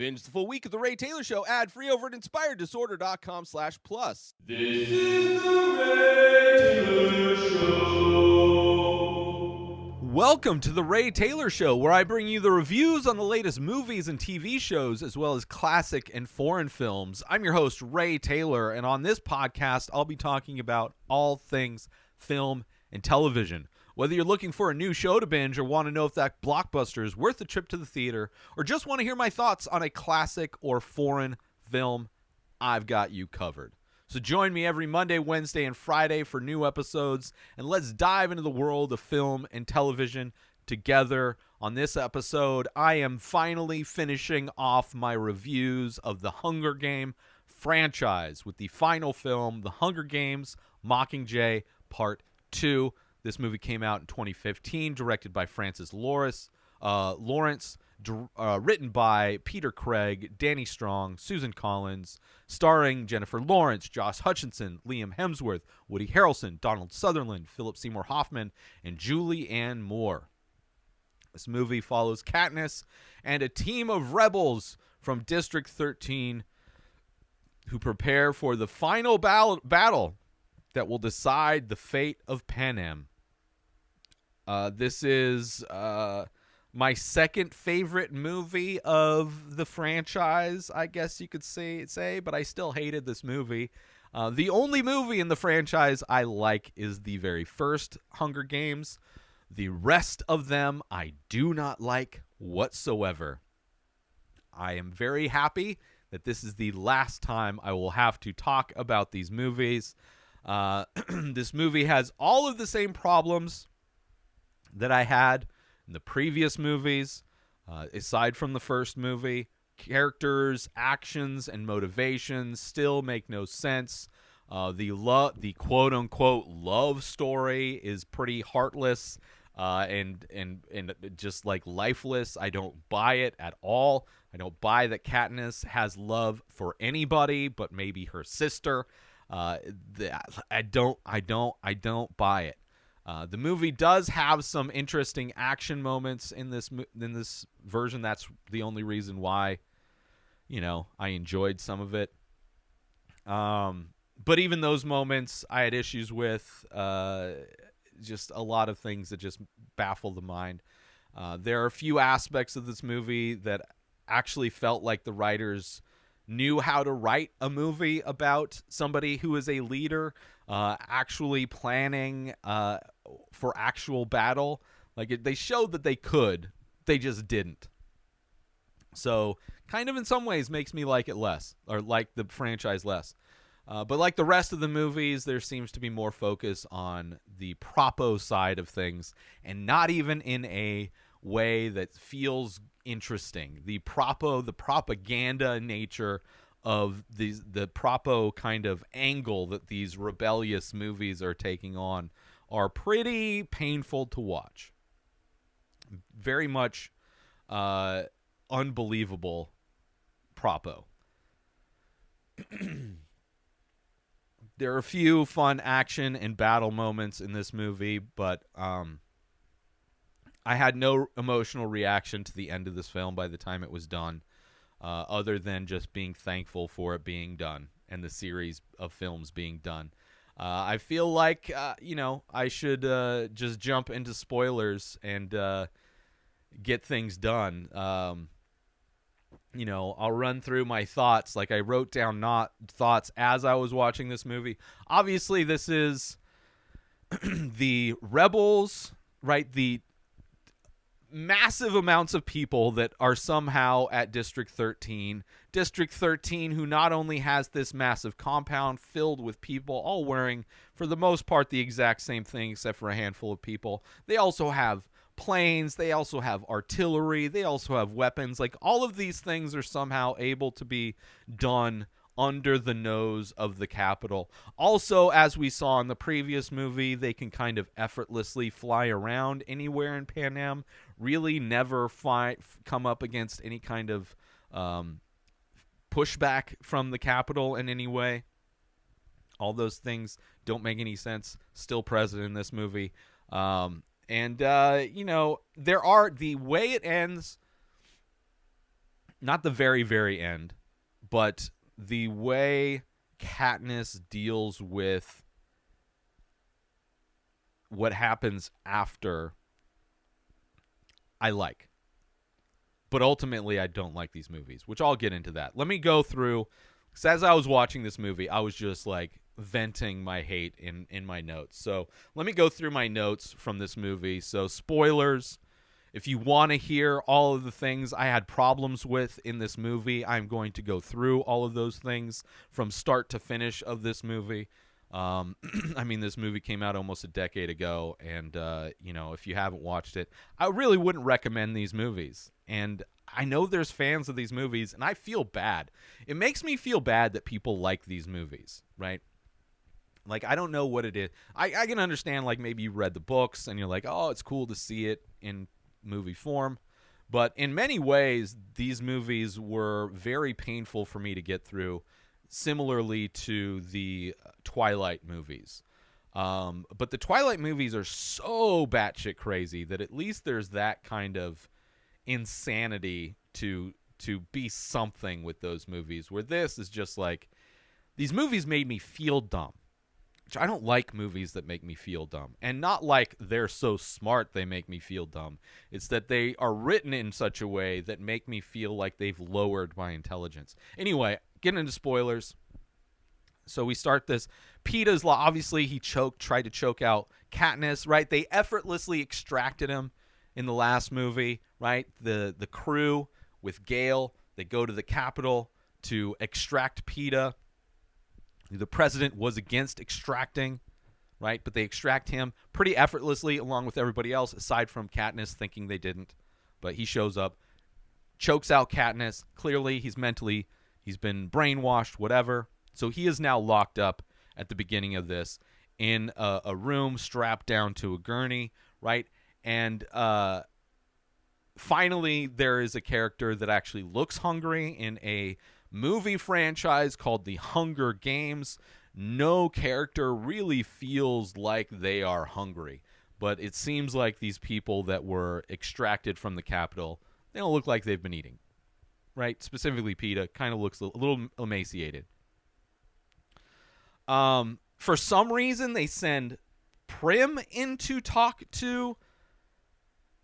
Binge the full week of The Ray Taylor Show ad-free over at inspireddisorder.com/plus. This is The Ray Taylor Show. Welcome to The Ray Taylor Show, where I bring you the reviews on the latest movies and TV shows, as well as classic and foreign films. I'm your host, Ray Taylor, and on this podcast, I'll be talking about all things film and television. Whether you're looking for a new show to binge or want to know if that blockbuster is worth the trip to the theater, or just want to hear my thoughts on a classic or foreign film, I've got you covered. So join me every Monday, Wednesday, and Friday for new episodes, and let's dive into the world of film and television together. On this episode, I am finally finishing off my reviews of the Hunger Game franchise with the final film, The Hunger Games: Mockingjay Part 2. This movie came out in 2015, directed by Francis Lawrence, written by Peter Craig, Danny Strong, Susan Collins, starring Jennifer Lawrence, Josh Hutcherson, Liam Hemsworth, Woody Harrelson, Donald Sutherland, Philip Seymour Hoffman, and Julie Ann Moore. This movie follows Katniss and a team of rebels from District 13 who prepare for the final battle that will decide the fate of Panem. This is my second favorite movie of the franchise, I guess you could say, but I still hated this movie. The only movie in the franchise I like is the very first Hunger Games. The rest of them I do not like whatsoever. I am very happy that this is the last time I will have to talk about these movies. This movie has all of the same problems that I had in the previous movies, aside from the first movie. Characters, actions, and motivations still make no sense. The quote-unquote love story is pretty heartless and just like lifeless. I don't buy it at all. I don't buy that Katniss has love for anybody but maybe her sister. I don't buy it. The movie does have some interesting action moments in this version. That's the only reason why, I enjoyed some of it. But even those moments I had issues with. Just a lot of things that just baffle the mind. There are a few aspects of this movie that actually felt like the writers knew how to write a movie about somebody who is a leader, actually planning for actual battle. Like they showed that they could, they just didn't. So kind of in some ways makes me like it less, or like the franchise less. But like the rest of the movies, there seems to be more focus on the propo side of things, and not even in a way that feels interesting. The propaganda nature of the propo kind of angle that these rebellious movies are taking on are pretty painful to watch. Very much unbelievable propo. There are a few fun action and battle moments in this movie, but I had no emotional reaction to the end of this film by the time it was done, other than just being thankful for it being done and the series of films being done. I feel like, I should just jump into spoilers and get things done. I'll run through my thoughts. Like I wrote down thoughts as I was watching this movie. Obviously, this is the rebels, right? The massive amounts of people that are somehow at District 13. District 13, who not only has this massive compound filled with people all wearing, for the most part, the exact same thing except for a handful of people. They also have planes, they also have artillery, they also have weapons. Like all of these things are somehow able to be done under the nose of the Capitol. Also, as we saw in the previous movie, they can kind of effortlessly fly around anywhere in Panem, really never come up against any kind of pushback from the Capitol in any way. All those things don't make any sense, still present in this movie. There are, the way it ends not the very, very end, but the way Katniss deals with what happens after, I like. But ultimately, I don't like these movies, which I'll get into that. Let me go through, because as I was watching this movie, I was just like venting my hate in my notes. So let me go through my notes from this movie. So spoilers. If you want to hear all of the things I had problems with in this movie, I'm going to go through all of those things from start to finish of this movie. I mean, this movie came out almost a decade ago, and, if you haven't watched it, I really wouldn't recommend these movies. And I know there's fans of these movies, and I feel bad. It makes me feel bad that people like these movies, right? Like, I don't know what it is. I can understand, like, maybe you read the books, and you're like, oh, it's cool to see it in movie form. But in many ways, these movies were very painful for me to get through, similarly to the Twilight movies. But the Twilight movies are so batshit crazy that at least there's that kind of insanity to be something with those movies, where this is just like, these movies made me feel dumb. I don't like movies that make me feel dumb. And not like they're so smart they make me feel dumb. It's that they are written in such a way that make me feel like they've lowered my intelligence. Anyway, getting into spoilers. So we start this. Peeta's obviously he tried to choke out Katniss, right? They effortlessly extracted him in the last movie, right? The crew with Gale, they go to the Capitol to extract Peeta. The president was against extracting, right? But they extract him pretty effortlessly along with everybody else, aside from Katniss thinking they didn't. But he shows up, chokes out Katniss. Clearly, he's been brainwashed, whatever. So he is now locked up at the beginning of this in a room strapped down to a gurney, right? And finally, there is a character that actually looks hungry in a movie franchise called The Hunger Games. No character really feels like they are hungry, but it seems like these people that were extracted from the Capitol, they don't look like they've been eating, right? Specifically, Peeta kind of looks a little emaciated. For some reason, they send Prim in to talk to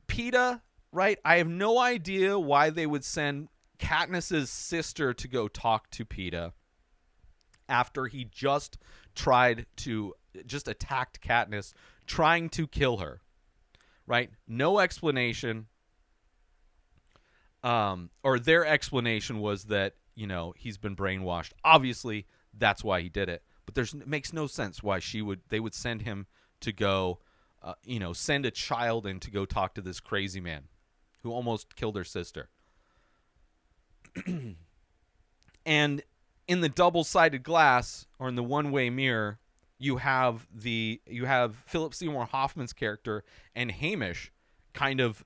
Peeta, right? I have no idea why they would send Katniss's sister to go talk to Peeta after he just attacked Katniss, trying to kill her, right? No explanation. Or their explanation was that, he's been brainwashed. Obviously, that's why he did it. But it makes no sense why they would send him to go, send a child in to go talk to this crazy man who almost killed her sister. And in the double-sided glass, or in the one-way mirror, you have Philip Seymour Hoffman's character and Hamish kind of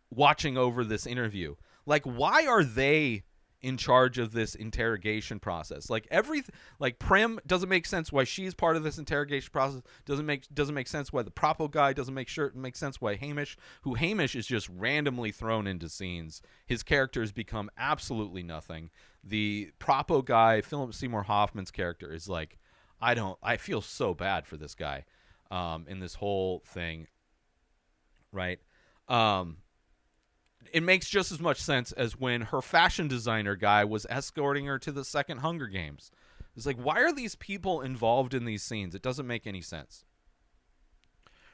watching over this interview. Like, why are they in charge of this interrogation process? Like Prim doesn't make sense why she's part of this interrogation process. Doesn't make sense why the Propo guy doesn't make sense why Hamish is just randomly thrown into scenes. His character has become absolutely nothing. The Propo guy, Philip Seymour Hoffman's character, is like, I feel so bad for this guy in this whole thing, right? It makes just as much sense as when her fashion designer guy was escorting her to the second Hunger Games. It's like, why are these people involved in these scenes? It doesn't make any sense,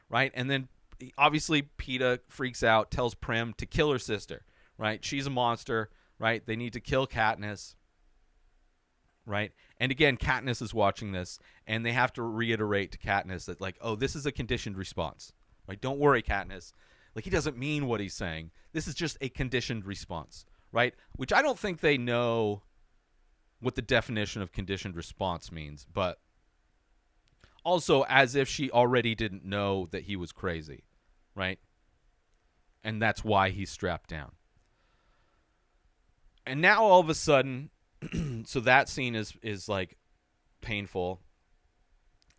right? And then, obviously, Peeta freaks out, tells Prim to kill her sister, right? She's a monster, right? They need to kill Katniss, right? And again, Katniss is watching this, and they have to reiterate to Katniss that, like, oh, this is a conditioned response, right? Don't worry, Katniss. Like, he doesn't mean what he's saying. This is just a conditioned response, right? Which I don't think they know what the definition of conditioned response means, but also as if she already didn't know that he was crazy, right? And that's why he's strapped down. And now all of a sudden, so that scene is like painful.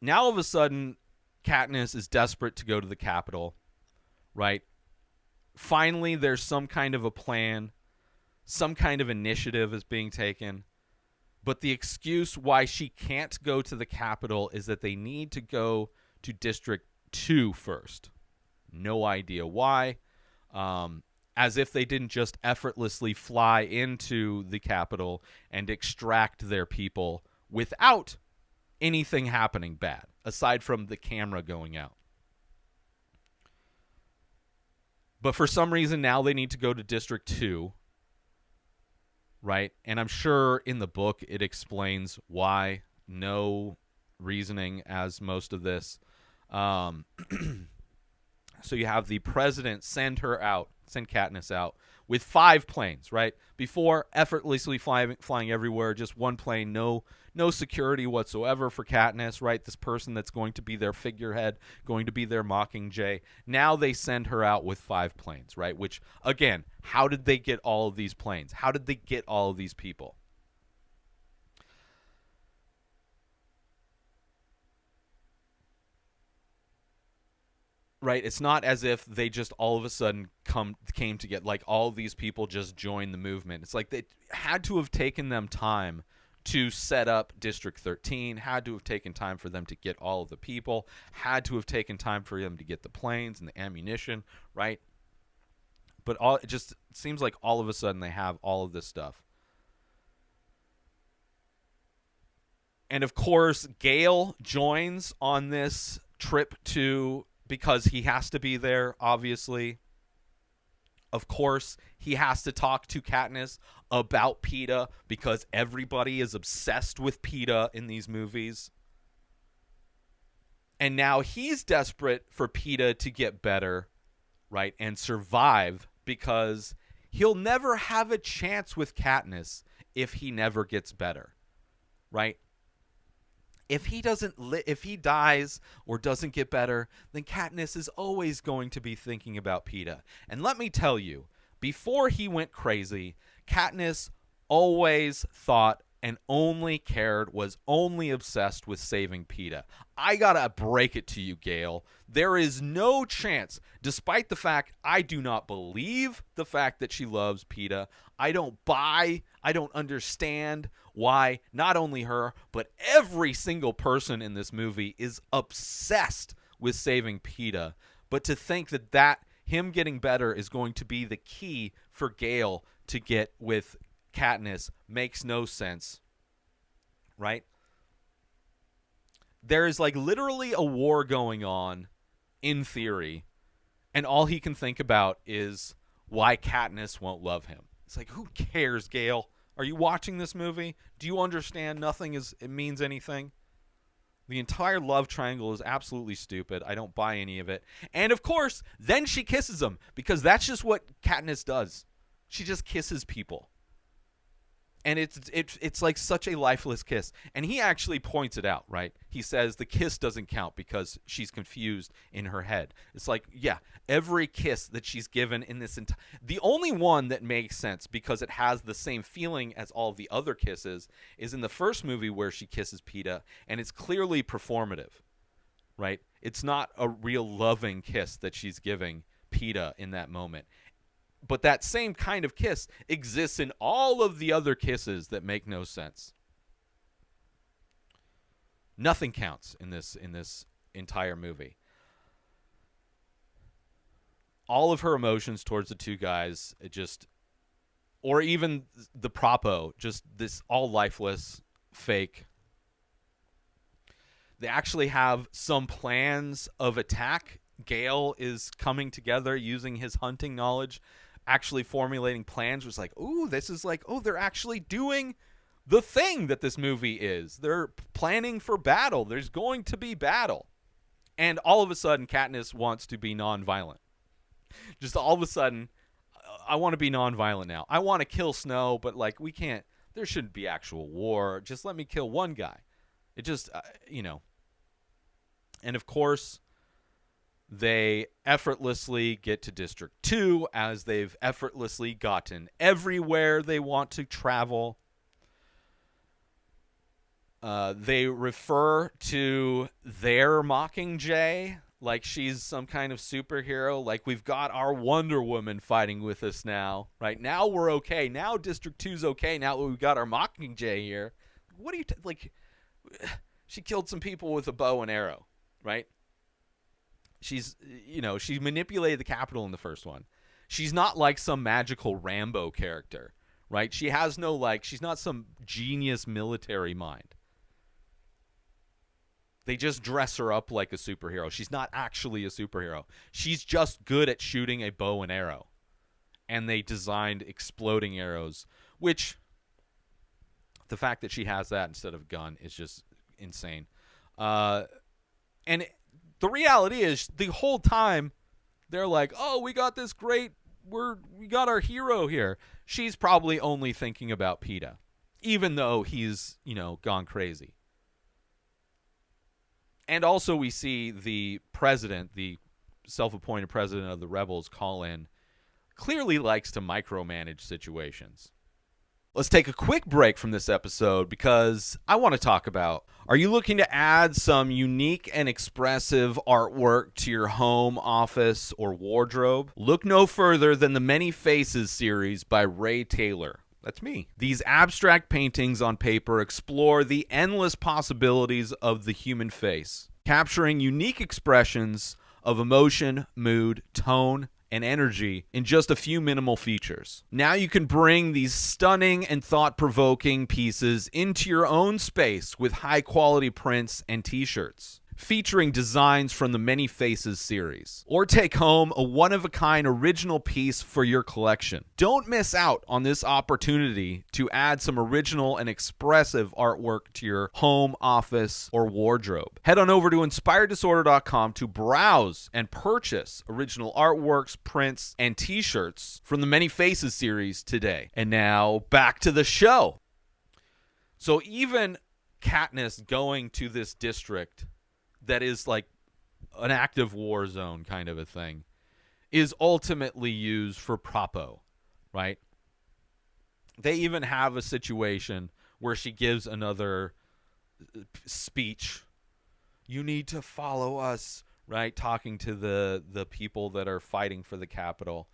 Now all of a sudden, Katniss is desperate to go to the Capitol, right? Finally, there's some kind of a plan. some kind of initiative is being taken. But the excuse why she can't go to the Capitol is that they need to go to District 2 first. No idea why. As if they didn't just effortlessly fly into the Capitol and extract their people without anything happening bad, aside from the camera going out. But for some reason, now they need to go to District 2. Right? And I'm sure in the book it explains why. No reasoning as most of this. So you have the president send Katniss out with 5 planes, right? Before, effortlessly flying everywhere, just one plane, no security whatsoever for Katniss, right? This person that's going to be their figurehead, going to be their Mockingjay. Now they send her out with 5 planes, right? Which, again, how did they get all of these planes? How did they get all of these people? Right, it's not as if they just all of a sudden came to get, like, all these people just joined the movement. It's like they had to have taken them time to set up District 13, had to have taken time for them to get all of the people, had to have taken time for them to get the planes and the ammunition, right? But it just seems like all of a sudden they have all of this stuff. And of course, Gale joins on this trip because he has to be there, obviously. Of course, he has to talk to Katniss about Peeta because everybody is obsessed with Peeta in these movies. And now he's desperate for Peeta to get better, right, and survive because he'll never have a chance with Katniss if he never gets better, right? If he dies or doesn't get better, then Katniss is always going to be thinking about Peeta. And let me tell you, before he went crazy, Katniss always thought and was only obsessed with saving Peeta. I gotta break it to you, Gale. There is no chance, despite the fact I do not believe the fact that she loves Peeta. I don't understand why not only her, but every single person in this movie is obsessed with saving Peeta. But to think that him getting better is going to be the key for Gale to get with Katniss makes no sense, right? There is like literally a war going on in theory, and all he can think about is why Katniss won't love him. It's like, who cares, Gale? Are you watching this movie? Do you understand it means anything? The entire love triangle is absolutely stupid. I don't buy any of it. And of course, then she kisses him because that's just what Katniss does. She just kisses people. And it's like such a lifeless kiss. And he actually points it out, right? He says the kiss doesn't count because she's confused in her head. It's like, yeah, every kiss that she's given in this the only one that makes sense because it has the same feeling as all the other kisses is in the first movie where she kisses Peeta, and it's clearly performative, right? It's not a real loving kiss that she's giving Peeta in that moment. But that same kind of kiss exists in all of the other kisses that make no sense. Nothing counts in this entire movie. All of her emotions towards the two guys, or even the propo, just this all lifeless, fake. They actually have some plans of attack. Gale is coming together using his hunting knowledge, actually formulating plans. Was like, ooh, this is like, oh, they're actually doing the thing that this movie is. They're planning for battle. There's going to be battle. And all of a sudden, Katniss wants to be nonviolent. Just all of a sudden, I want to be nonviolent now. I want to kill Snow, but like, we can't, there shouldn't be actual war. Just let me kill one guy. It just, And of course, they effortlessly get to District 2 as they've effortlessly gotten everywhere they want to travel. They refer to their Mockingjay like she's some kind of superhero. Like, we've got our Wonder Woman fighting with us now. Right now we're okay. Now District 2's okay. Now we've got our Mockingjay here. What are you like? She killed some people with a bow and arrow, right? She's, she manipulated the Capitol in the first one. She's not like some magical Rambo character, right? She has no, like, she's not some genius military mind. They just dress her up like a superhero. She's not actually a superhero. She's just good at shooting a bow and arrow. And they designed exploding arrows, which the fact that she has that instead of a gun is just insane. And the reality is, the whole time, they're like, oh, we got this great, we got our hero here. She's probably only thinking about Peeta, even though he's, gone crazy. And also we see the president, the self-appointed president of the rebels, call in, clearly likes to micromanage situations. Let's take a quick break from this episode because I want to talk about, are you looking to add some unique and expressive artwork to your home, office, or wardrobe? Look no further than the Many Faces series by Ray Taylor. That's me. These abstract paintings on paper explore the endless possibilities of the human face, capturing unique expressions of emotion, mood, tone, and energy in just a few minimal features. Now you can bring these stunning and thought-provoking pieces into your own space with high-quality prints and t-shirts, featuring designs from the Many Faces series. Or take home a one-of-a-kind original piece for your collection. Don't miss out on this opportunity to add some original and expressive artwork to your home, office, or wardrobe. Head on over to inspireddisorder.com to browse and purchase original artworks, prints, and t-shirts from the Many Faces series today. And now, back to the show. So even Katniss going to this district that is like an active war zone kind of a thing is ultimately used for propo, right? They even have a situation where she gives another speech. You need to follow us, right? Talking to the people that are fighting for the Capitol,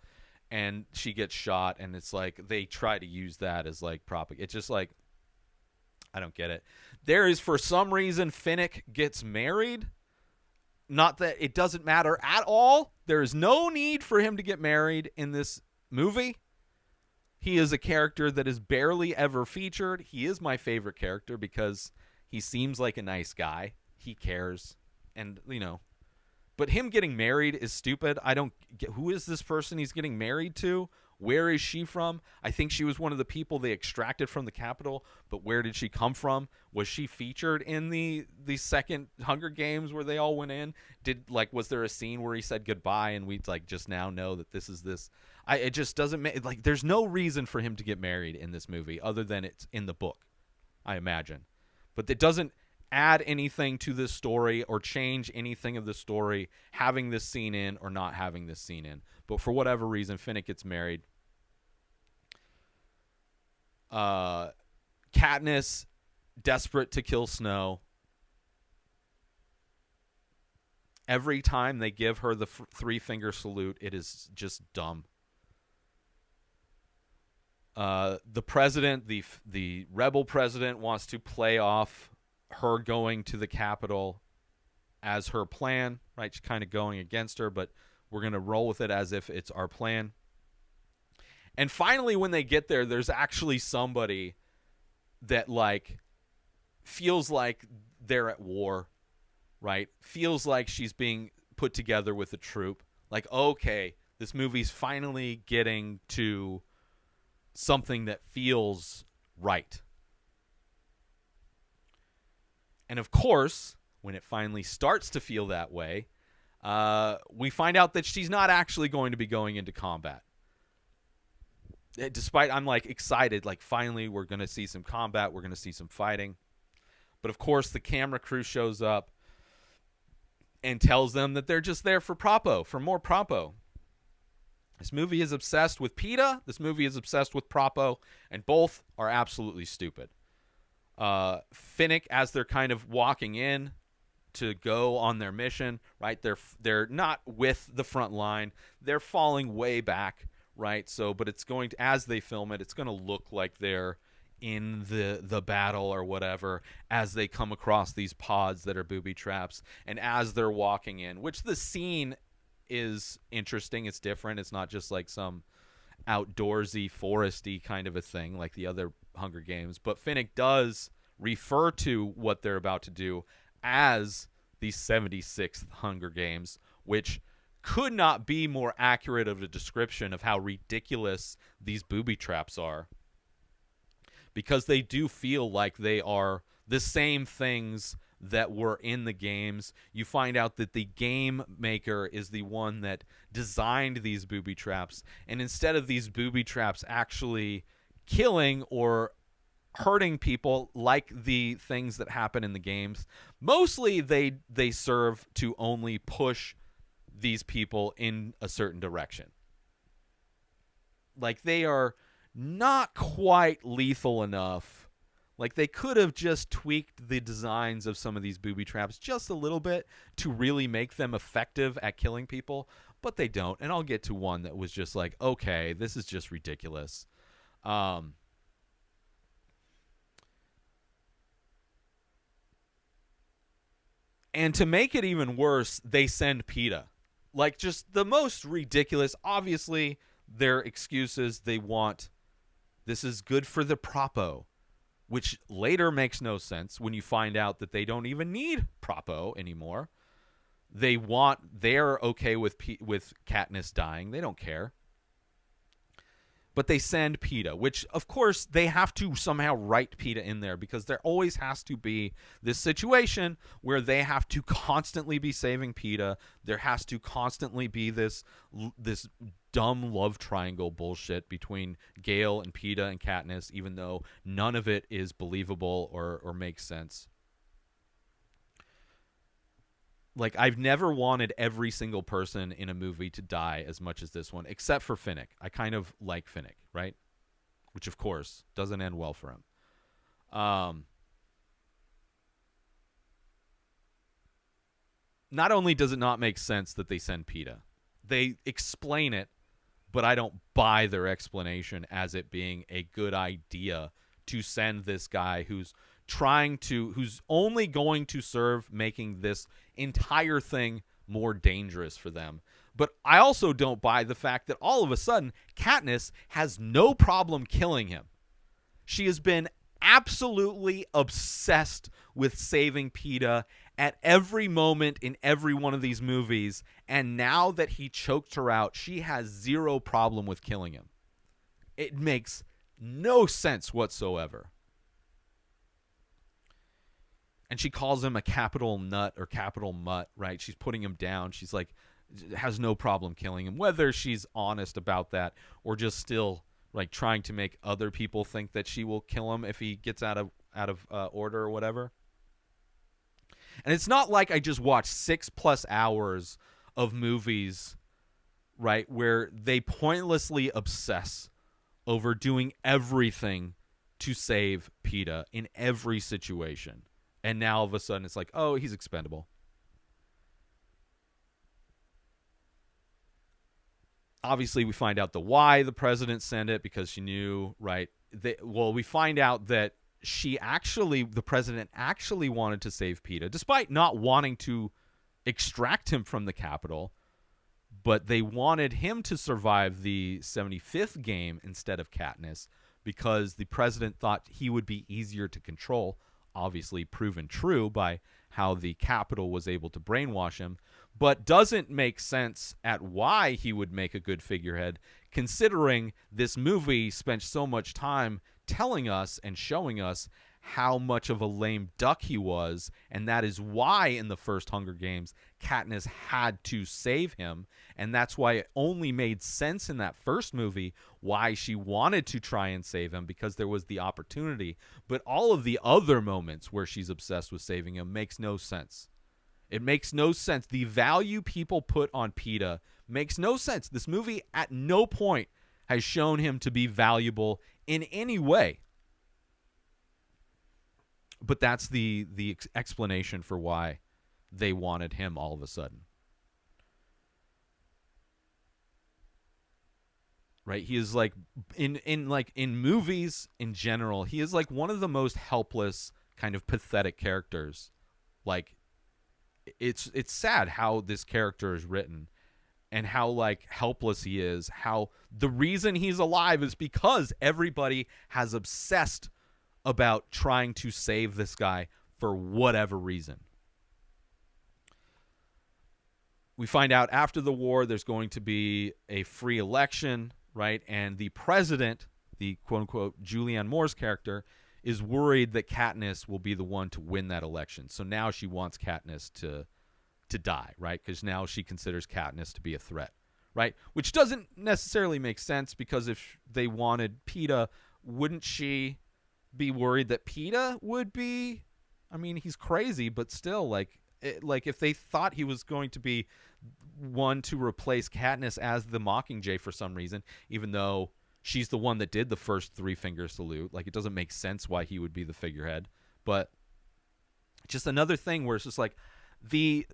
and she gets shot, and it's like they try to use that as like propaganda. It's just like, I don't get it. There is, for some reason, Finnick gets married. Not that it doesn't matter at all. There is no need for him to get married in this movie. He is a character that is barely ever featured. He is my favorite character because he seems like a nice guy. He cares. And, but him getting married is stupid. I don't get, who is this person he's getting married to? Where is she from? I think she was one of the people they extracted from the Capitol, but where did she come from? Was she featured in the second Hunger Games where they all went in? Was there a scene where he said goodbye and we just now know that this is this? It just doesn't make, there's no reason for him to get married in this movie other than it's in the book, I imagine. But it doesn't add anything to this story or change anything of the story having this scene in or not having this scene in. But for whatever reason, Finnick gets married. Katniss, desperate to kill Snow. Every time they give her the three-finger salute, it is just dumb. The president, the rebel president, wants to play off her going to the Capitol as her plan, right? She's kind of going against her, but we're going to roll with it as if it's our plan. And finally, when they get there, there's actually somebody that, feels like they're at war, right? Feels like she's being put together with a troop. Like, okay, this movie's finally getting to something that feels right. And of course, when it finally starts to feel that way, we find out that she's not actually going to be going into combat. Despite, I'm excited, finally we're going to see some combat, we're going to see some fighting. But of course, the camera crew shows up and tells them that they're just there for more propo. This movie is obsessed with Peeta, this movie is obsessed with propo, and both are absolutely stupid. Finnick, as they're kind of walking in to go on their mission, right? They're not with the front line. They're falling way back, right? So, but it's going to, as they film it, it's going to look like they're in the battle or whatever as they come across these pods that are booby traps, and as they're walking in, which the scene is interesting. It's different. It's not just like some outdoorsy, foresty kind of a thing like the other Hunger Games. But Finnick does refer to what they're about to do as the 76th Hunger Games, which could not be more accurate of a description of how ridiculous these booby traps are, because they do feel like they are the same things that were in the games. You find out that the game maker is the one that designed these booby traps, and instead of these booby traps actually killing or hurting people like the things that happen in the games, mostly they serve to only push these people in a certain direction. Like, they are not quite lethal enough. Like, they could have just tweaked the designs of some of these booby traps just a little bit to really make them effective at killing people, but they don't. And I'll get to one that was just like, okay, this is just ridiculous. And to make it even worse, they send Peeta. Like, just the most ridiculous. Obviously, their excuses, they want, this is good for the propo, which later makes no sense when you find out that they don't even need propo anymore. They're okay with Katniss dying. They don't care. But they send Peeta, which, of course, they have to somehow write Peeta in there, because there always has to be this situation where they have to constantly be saving Peeta. There has to constantly be this dumb love triangle bullshit between Gale and Peeta and Katniss, even though none of it is believable or makes sense. Like, I've never wanted every single person in a movie to die as much as this one, except for Finnick. I kind of like Finnick, right? Which, of course, doesn't end well for him. Not only does it not make sense that they send Peeta, they explain it, but I don't buy their explanation as it being a good idea to send this guy who's only going to serve making this entire thing more dangerous for them. But I also don't buy the fact that all of a sudden Katniss has no problem killing him. She has been absolutely obsessed with saving Peeta at every moment in every one of these movies, and now that he choked her out, she has zero problem with killing him. It makes no sense whatsoever. And she calls him a capital nut or capital mutt, right? She's putting him down. She's like, has no problem killing him. Whether she's honest about that or just still like trying to make other people think that she will kill him if he gets out of order or whatever. And it's not like I just watched 6+ hours of movies, right, where they pointlessly obsess over doing everything to save Peeta in every situation. And now all of a sudden it's like, oh, he's expendable. Obviously, we find out why the president sent it, because she knew, right? We find out that the president actually wanted to save Peeta, despite not wanting to extract him from the Capitol. But they wanted him to survive the 75th game instead of Katniss, because the president thought he would be easier to control. Obviously proven true by how the Capitol was able to brainwash him, but doesn't make sense at why he would make a good figurehead, considering this movie spent so much time telling us and showing us how much of a lame duck he was, and that is why in the first Hunger Games Katniss had to save him, and that's why it only made sense in that first movie why she wanted to try and save him, because there was the opportunity. But all of the other moments where she's obsessed with saving him makes no sense. It makes no sense. The value people put on Peeta makes no sense. This movie at no point has shown him to be valuable in any way. But that's the explanation for why they wanted him all of a sudden. Right? He is like in movies in general, he is like one of the most helpless, kind of pathetic characters. Like it's sad how this character is written and how like helpless he is. How the reason he's alive is because everybody has obsessed about trying to save this guy for whatever reason. We find out after the war there's going to be a free election, right? And the president, the quote-unquote Julianne Moore's character, is worried that Katniss will be the one to win that election. So now she wants Katniss to die, right? Because now she considers Katniss to be a threat, right? Which doesn't necessarily make sense, because if they wanted Peeta, wouldn't she be worried that Peeta would be? I mean, he's crazy, but still, like if they thought he was going to be one to replace Katniss as the Mockingjay for some reason, even though she's the one that did the first three finger salute, like it doesn't make sense why he would be the figurehead. But just another thing where it's just like this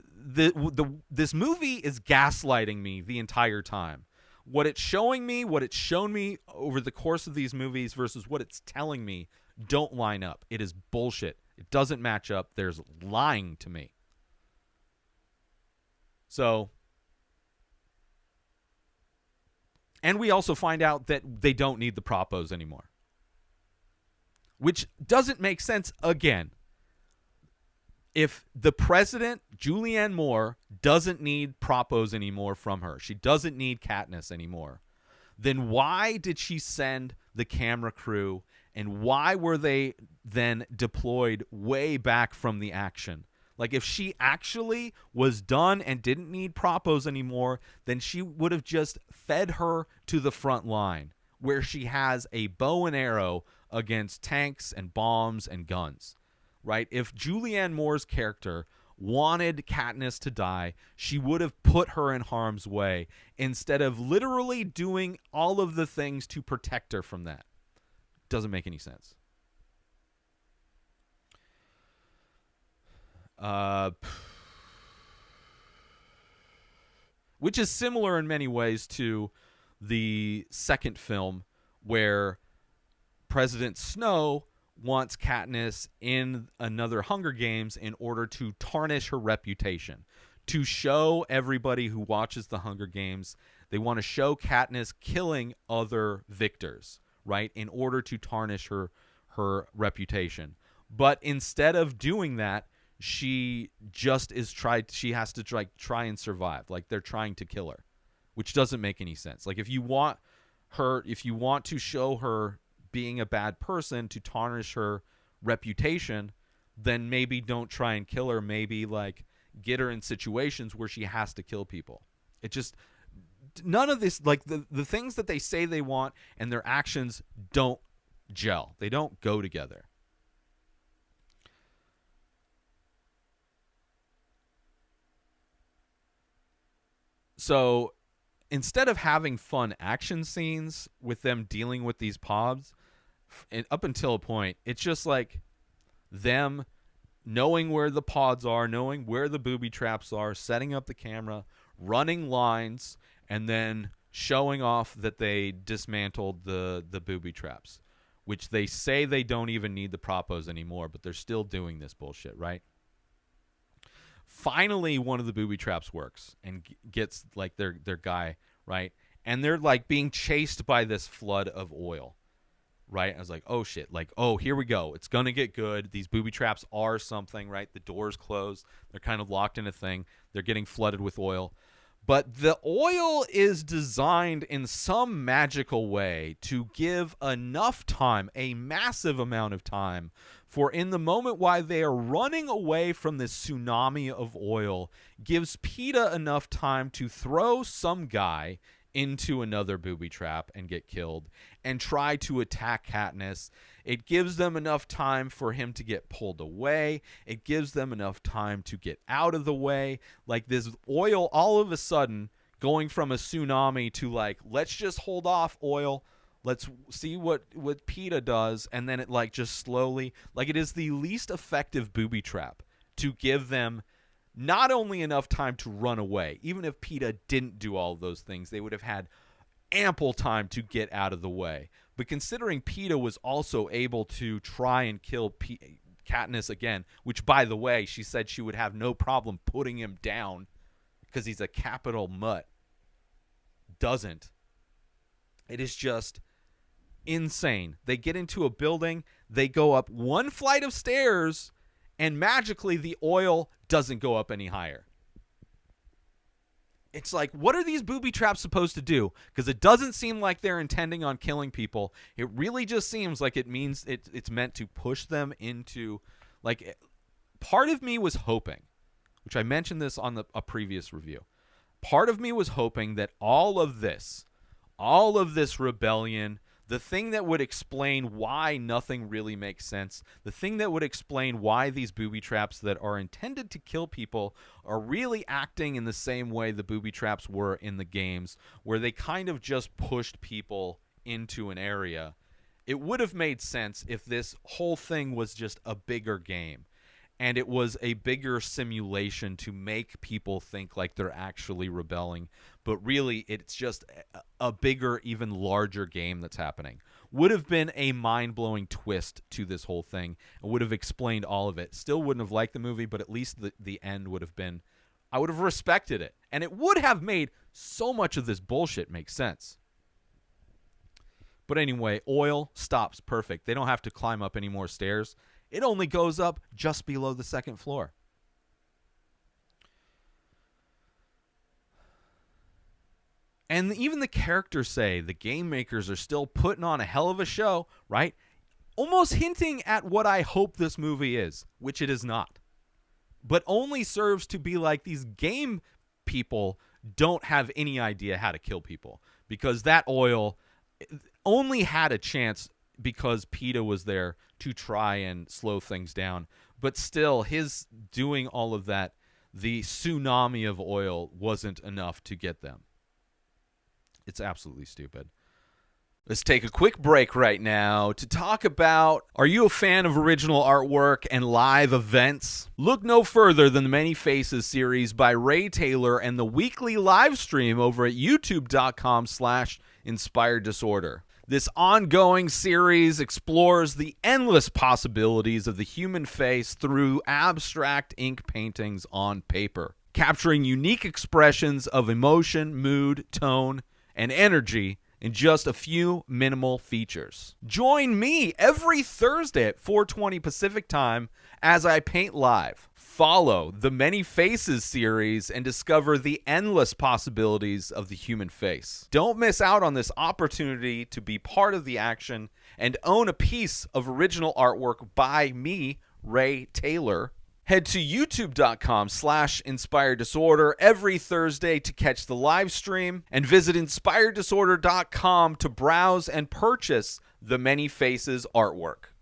movie is gaslighting me the entire time. What it's showing me, what it's shown me over the course of these movies versus what it's telling me don't line up. It is bullshit. It doesn't match up. There's lying to me. So, and we also find out that they don't need the propos anymore, which doesn't make sense again. If the president, Julianne Moore, doesn't need propos anymore from her, she doesn't need Katniss anymore, then why did she send the camera crew, and why were they then deployed way back from the action? Like, if she actually was done and didn't need propos anymore, then she would have just fed her to the front line, where she has a bow and arrow against tanks and bombs and guns, right? If Julianne Moore's character wanted Katniss to die, she would have put her in harm's way instead of literally doing all of the things to protect her from that. Doesn't make any sense. Which is similar in many ways to the second film, where President Snow wants Katniss in another Hunger Games in order to tarnish her reputation, to show everybody who watches the Hunger Games. They want to show Katniss killing other victors, right, in order to tarnish her reputation. But instead of doing that, she just she has to try and survive. Like, they're trying to kill her, which doesn't make any sense. Like, if you want to show her being a bad person to tarnish her reputation, then maybe don't try and kill her. Maybe like get her in situations where she has to kill people. It just, none of this, like the things that they say they want and their actions don't gel. They don't go together. So instead of having fun action scenes with them dealing with these pods, and up until a point, it's just like them knowing where the pods are, knowing where the booby traps are, setting up the camera, running lines, and then showing off that they dismantled the booby traps, which they say they don't even need the propos anymore, but they're still doing this bullshit, right? Finally, one of the booby traps works and gets like their guy, right? And they're like being chased by this flood of oil, right? I was like, oh shit, like, oh, here we go. It's going to get good. These booby traps are something, right? The door's closed. They're kind of locked in a thing. They're getting flooded with oil. But the oil is designed in some magical way to give enough time, a massive amount of time, for in the moment while they are running away from this tsunami of oil, gives Peeta enough time to throw some guy into another booby trap and get killed and try to attack Katniss. It gives them enough time for him to get pulled away. It gives them enough time to get out of the way. Like, this oil all of a sudden going from a tsunami to like, let's just hold off oil. Let's see what Peeta does. And then it like just slowly, like, it is the least effective booby trap to give them not only enough time to run away, even if Peeta didn't do all of those things, they would have had ample time to get out of the way. But considering Peeta was also able to try and kill Katniss again, which, by the way, she said she would have no problem putting him down because he's a capital mutt, doesn't. It is just insane. They get into a building, they go up one flight of stairs, and magically the oil doesn't go up any higher. It's like, what are these booby traps supposed to do? Because it doesn't seem like they're intending on killing people. It really just seems like it means it's meant to push them into, like, part of me was hoping, which I mentioned this on a previous review. Part of me was hoping that all of this rebellion, the thing that would explain why nothing really makes sense, the thing that would explain why these booby traps that are intended to kill people are really acting in the same way the booby traps were in the games, where they kind of just pushed people into an area. It would have made sense if this whole thing was just a bigger game, and it was a bigger simulation to make people think like they're actually rebelling, but really it's just a bigger, even larger game that's happening. Would have been a mind-blowing twist to this whole thing, and would have explained all of it. Still wouldn't have liked the movie, but at least the end would have been, I would have respected it, and it would have made so much of this bullshit make sense. But anyway, oil stops. Perfect. They don't have to climb up any more stairs. It only goes up just below the second floor. And even the characters say the game makers are still putting on a hell of a show, right? Almost hinting at what I hope this movie is, which it is not. But only serves to be like, these game people don't have any idea how to kill people. Because that oil only had a chance because Peeta was there to try and slow things down. But still, his doing all of that, the tsunami of oil wasn't enough to get them. It's absolutely stupid. Let's take a quick break right now to talk about, are you a fan of original artwork and live events? Look no further than the Many Faces series by Ray Taylor and the weekly live stream over at youtube.com/inspired disorder. This ongoing series explores the endless possibilities of the human face through abstract ink paintings on paper, capturing unique expressions of emotion, mood, tone, and energy in just a few minimal features. Join me every Thursday at 4:20 Pacific Time as I paint live. Follow the Many Faces series and discover the endless possibilities of the human face. Don't miss out on this opportunity to be part of the action and own a piece of original artwork by me, Ray Taylor. Head to youtube.com/inspired disorder every Thursday to catch the live stream, and visit inspireddisorder.com to browse and purchase the Many Faces artwork.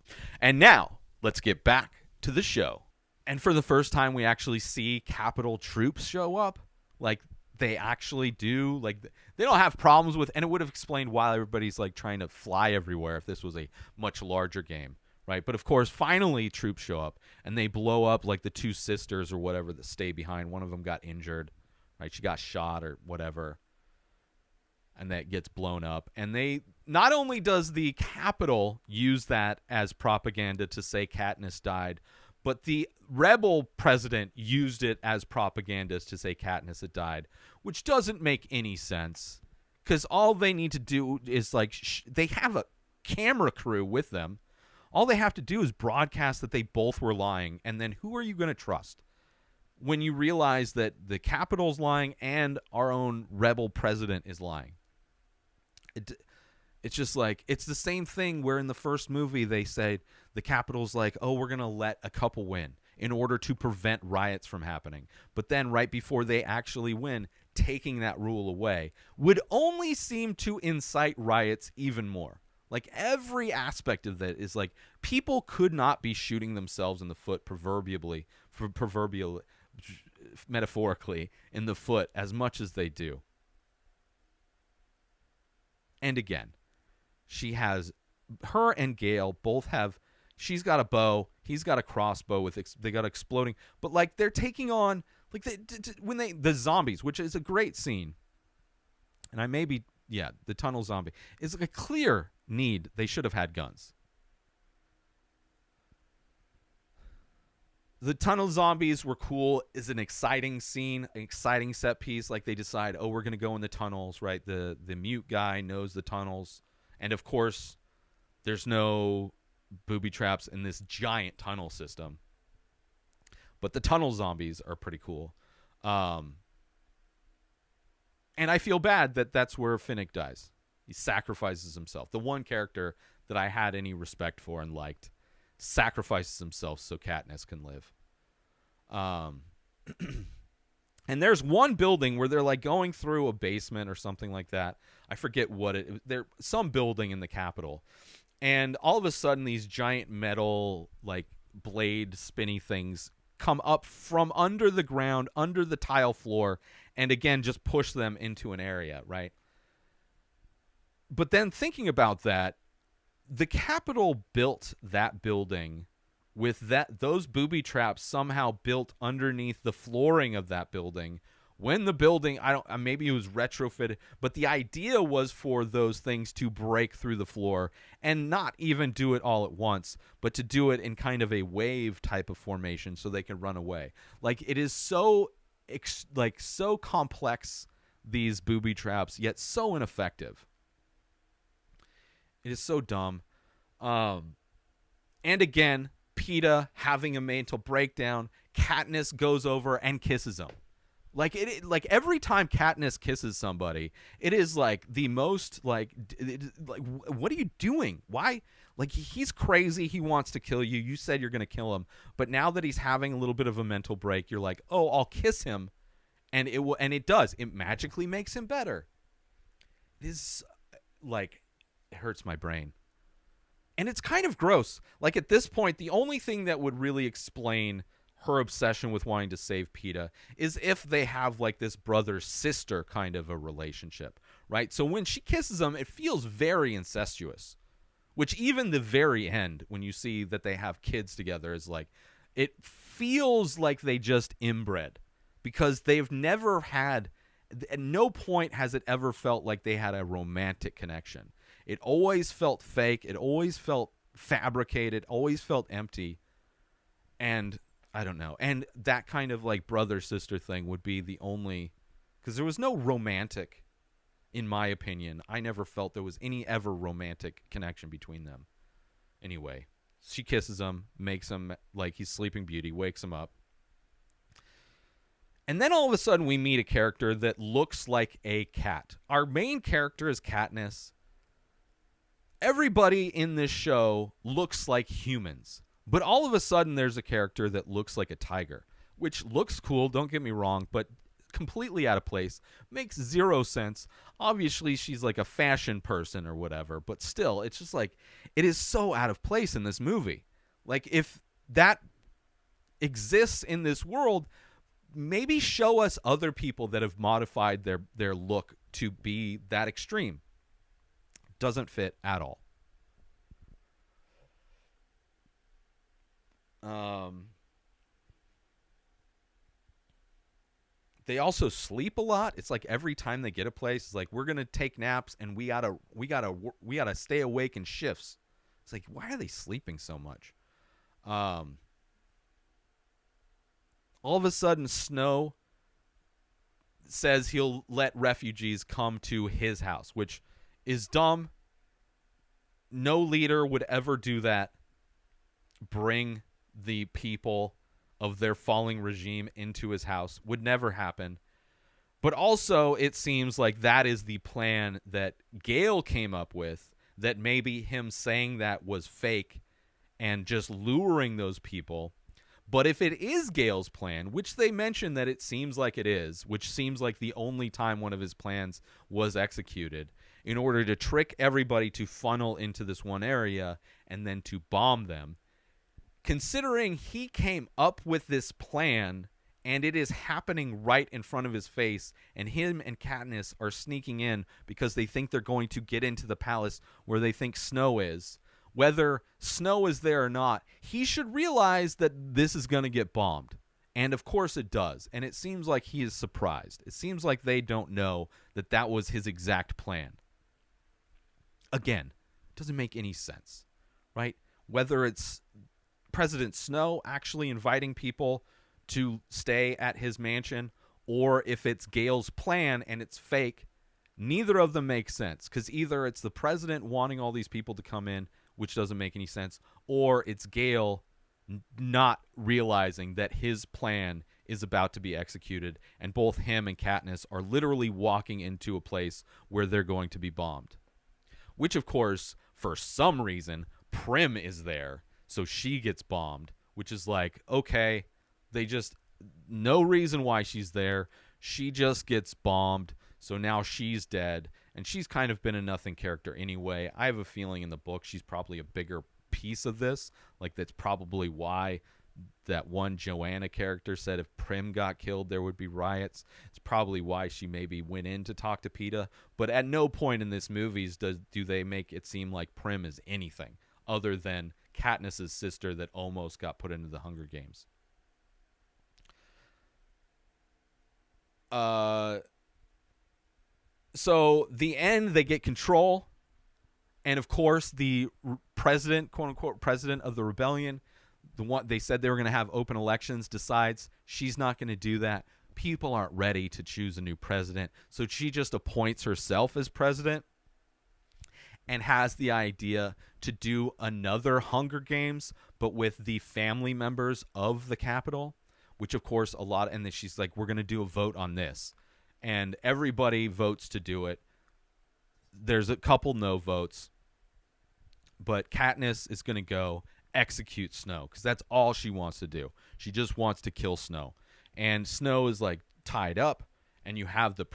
And now, let's get back to the show. And for the first time, we actually see Capitol troops show up. Like, they actually do. Like, they don't have problems with, and it would have explained why everybody's like trying to fly everywhere if this was a much larger game. Right, but of course, finally, troops show up, and they blow up like the two sisters or whatever that stay behind. One of them got injured, right? She got shot or whatever, and that gets blown up. And they, not only does the Capitol use that as propaganda to say Katniss died, but the rebel president used it as propaganda to say Katniss had died, which doesn't make any sense, because all they need to do is like they have a camera crew with them. All they have to do is broadcast that they both were lying, and then who are you going to trust when you realize that the Capitol's lying and our own rebel president is lying? It's just like, it's the same thing where in the first movie they say the Capitol's like, oh, we're going to let a couple win in order to prevent riots from happening. But then right before they actually win, taking that rule away would only seem to incite riots even more. Like, every aspect of that is like, people could not be shooting themselves in the foot metaphorically in the foot as much as they do. And again, her and Gale both have, she's got a bow, he's got a crossbow they got exploding, but like, they're taking on Like when the zombies, which is a great scene, and the tunnel zombie is like a clear need. They should have had guns. The tunnel zombies were cool. Is an exciting scene, an exciting set piece. Like they decide, oh, we're gonna go in the tunnels, right? The mute guy knows the tunnels, and of course, there's no booby traps in this giant tunnel system. But the tunnel zombies are pretty cool. And I feel bad that that's where Finnick dies. He sacrifices himself. The one character that I had any respect for and liked sacrifices himself so Katniss can live. And there's one building where they're like going through a basement or something like that. I forget what there's some building in the Capitol. And all of a sudden these giant metal like blade spinny things come up from under the ground, under the tile floor, and again just push them into an area, right? But then thinking about that, the Capitol built that building with those booby traps somehow built underneath the flooring of that building. When the building, maybe it was retrofitted, but the idea was for those things to break through the floor and not even do it all at once, but to do it in kind of a wave type of formation so they can run away. Like it is so complex, these booby traps, yet so ineffective. It is so dumb. And again, Peeta having a mental breakdown. Katniss goes over and kisses him. Like every time Katniss kisses somebody, it is like the most like what are you doing? Why? Like he's crazy. He wants to kill you. You said you're going to kill him, but now that he's having a little bit of a mental break, you're like, oh, I'll kiss him, and it will, and it does. It magically makes him better. It is like it hurts my brain, and it's kind of gross. Like at this point, the only thing that would really explain her obsession with wanting to save Peeta is if they have like this brother-sister kind of a relationship, right? So when she kisses him, it feels very incestuous, which even the very end, when you see that they have kids together, is like, it feels like they just inbred, because they've never had, at no point has it ever felt like they had a romantic connection. It always felt fake. It always felt fabricated, always felt empty. And I don't know. And that kind of like brother-sister thing would be the only, because there was no romantic, in my opinion. I never felt there was any ever romantic connection between them. Anyway, she kisses him, makes him like he's Sleeping Beauty, wakes him up. And then all of a sudden we meet a character that looks like a cat. Our main character is Katniss. Everybody in this show looks like humans. But all of a sudden, there's a character that looks like a tiger, which looks cool, don't get me wrong, but completely out of place. Makes zero sense. Obviously, she's like a fashion person or whatever, but still, it's just like, it is so out of place in this movie. Like, if that exists in this world, maybe show us other people that have modified their look to be that extreme. Doesn't fit at all. They also sleep a lot. It's like every time they get a place, it's like, we're gonna take naps and we gotta stay awake in shifts. It's like, why are they sleeping so much? All of a sudden, Snow says he'll let refugees come to his house, which is dumb. No leader would ever do that. Bring the people of their falling regime into his house. Would never happen. But also, it seems like that is the plan that Gale came up with, that maybe him saying that was fake and just luring those people. But if it is Gale's plan, which they mention that it seems like it is, which seems like the only time one of his plans was executed, in order to trick everybody to funnel into this one area and then to bomb them, considering he came up with this plan and it is happening right in front of his face, and him and Katniss are sneaking in because they think they're going to get into the palace where they think Snow is, whether Snow is there or not, he should realize that this is going to get bombed. And of course it does. And it seems like he is surprised. It seems like they don't know that that was his exact plan. Again, it doesn't make any sense, right? Whether it's President Snow actually inviting people to stay at his mansion, or if it's Gale's plan and it's fake, neither of them make sense. Because either it's the president wanting all these people to come in, which doesn't make any sense, or it's Gale not realizing that his plan is about to be executed, and both him and Katniss are literally walking into a place where they're going to be bombed. Which, of course, for some reason, Prim is there, so she gets bombed, which is like, okay, no reason why she's there. She just gets bombed, so now she's dead, and she's kind of been a nothing character anyway. I have a feeling in the book she's probably a bigger piece of this. Like, that's probably why that one Joanna character said if Prim got killed there would be riots. It's probably why she maybe went in to talk to Peeta, but at no point in this movies do they make it seem like Prim is anything other than Katniss's sister that almost got put into the Hunger Games. So the end, they get control. And of course, the president, quote unquote, president of the rebellion, the one they said they were going to have open elections, decides she's not going to do that. People aren't ready to choose a new president. So she just appoints herself as president and has the idea to do another Hunger Games, but with the family members of the Capitol, which of course and then she's like, we're going to do a vote on this. And everybody votes to do it. There's a couple no votes, but Katniss is going to go execute Snow because that's all she wants to do. She just wants to kill Snow. And Snow is like tied up, and you have the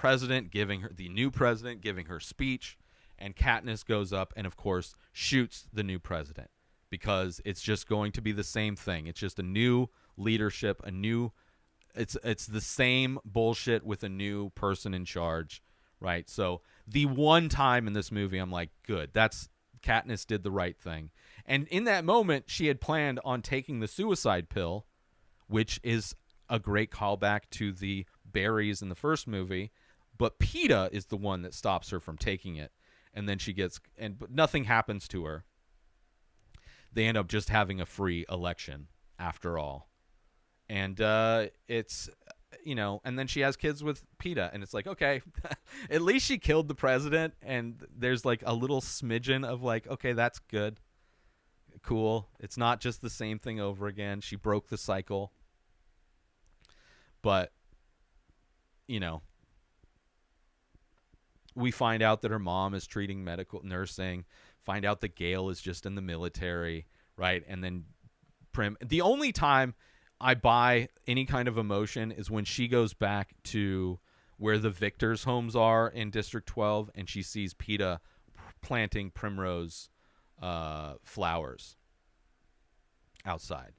new president giving her speech, and Katniss goes up and, of course, shoots the new president because it's just going to be the same thing. It's just a new leadership, it's the same bullshit with a new person in charge. Right, so the one time in this movie I'm like, good, Katniss did the right thing. And in that moment, she had planned on taking the suicide pill, which is a great callback to the berries in the first movie, but Peeta is the one that stops her from taking it. And then but nothing happens to her. They end up just having a free election after all. And it's... and then she has kids with Peeta, and it's like, okay, at least she killed the president, and there's like a little smidgen of like, okay, that's good. Cool. It's not just the same thing over again. She broke the cycle. But, we find out that her mom is treating medical nursing, find out that Gale is just in the military, right? And then Prim, the only time I buy any kind of emotion is when she goes back to where the victors' homes are in District 12 and she sees Peeta planting primrose flowers outside.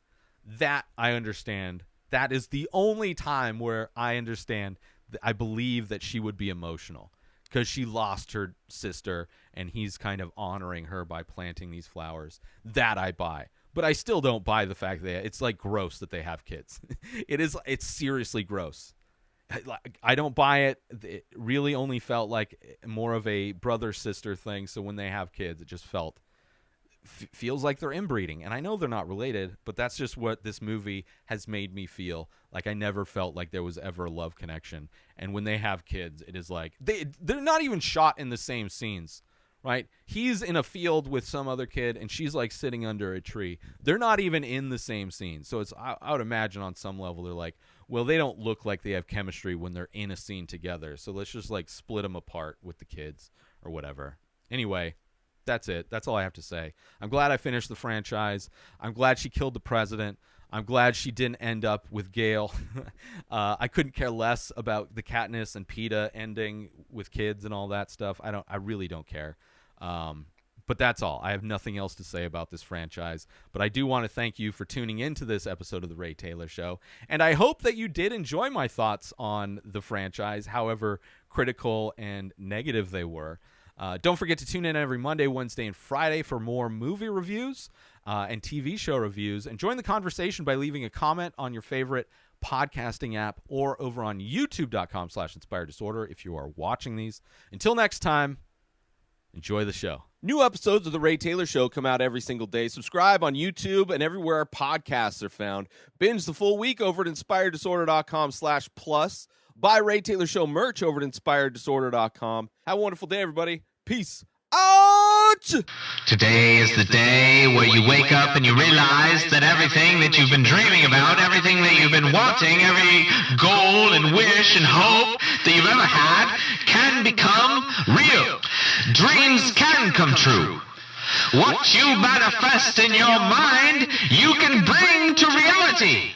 That I understand. That is the only time where I understand. I believe that she would be emotional because she lost her sister and he's kind of honoring her by planting these flowers. That I buy. But I still don't buy the fact that it's like gross that they have kids. It's seriously gross. I don't buy it. It really only felt like more of a brother-sister thing. So when they have kids, it just feels like they're inbreeding. And I know they're not related, but that's just what this movie has made me feel. Like I never felt like there was ever a love connection. And when they have kids, it is like they're not even shot in the same scenes. Right? He's in a field with some other kid, and she's like sitting under a tree. They're not even in the same scene. So I would imagine on some level they're like, well, they don't look like they have chemistry when they're in a scene together. So let's just like split them apart with the kids or whatever. Anyway, that's it. That's all I have to say. I'm glad I finished the franchise. I'm glad she killed the president. I'm glad she didn't end up with Gale. I couldn't care less about the Katniss and Peeta ending with kids and all that stuff. I really don't care. But that's all. I have nothing else to say about this franchise. But I do want to thank you for tuning into this episode of The Ray Taylor Show. And I hope that you did enjoy my thoughts on the franchise, however critical and negative they were. Don't forget to tune in every Monday, Wednesday, and Friday for more movie reviews. and TV show reviews. And join the conversation by leaving a comment on your favorite podcasting app or over on youtube.com/inspireddisorder if you are watching these. Until next time, enjoy the show. New episodes of The Ray Taylor Show come out every single day. Subscribe on YouTube and everywhere podcasts are found. Binge the full week over at inspireddisorder.com/plus. Buy Ray Taylor Show merch over at inspireddisorder.com. Have a wonderful day, everybody. Peace out! Today is the day where you wake up and you realize that everything that you've been dreaming about, everything that you've been wanting, every goal and wish and hope that you've ever had can become real. Dreams can come true. What you manifest in your mind, you can bring to reality.